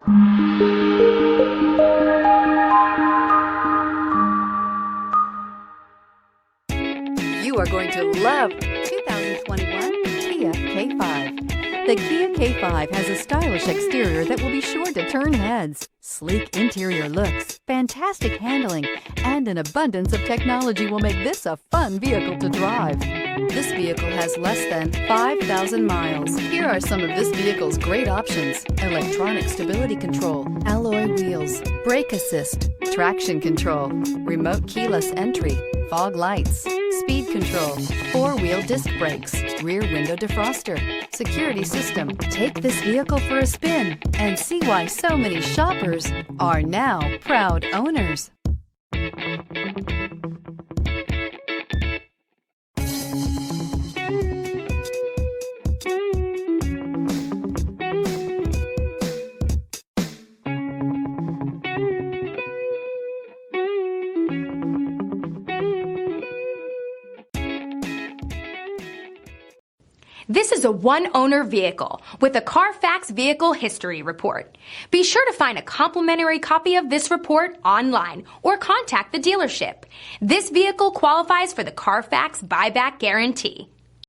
You are going to love 2021 Kia K5. The Kia K5 has a stylish exterior that will be sure to turn heads. Sleek interior looks, fantastic handling, and an abundance of technology will make this a fun vehicle to drive. This vehicle has less than 5,000 miles. Here are some of this vehicle's great options: electronic stability control, alloy wheels, brake assist, traction control, remote keyless entry, fog lights, speed control, four-wheel disc brakes, rear window defroster, security system. Take this vehicle for a spin and see why so many shoppers are now proud owners. This is a one-owner vehicle with a CARFAX Vehicle History Report. Be sure to find a complimentary copy of this report online or contact the dealership. This vehicle qualifies for the CARFAX Buyback Guarantee.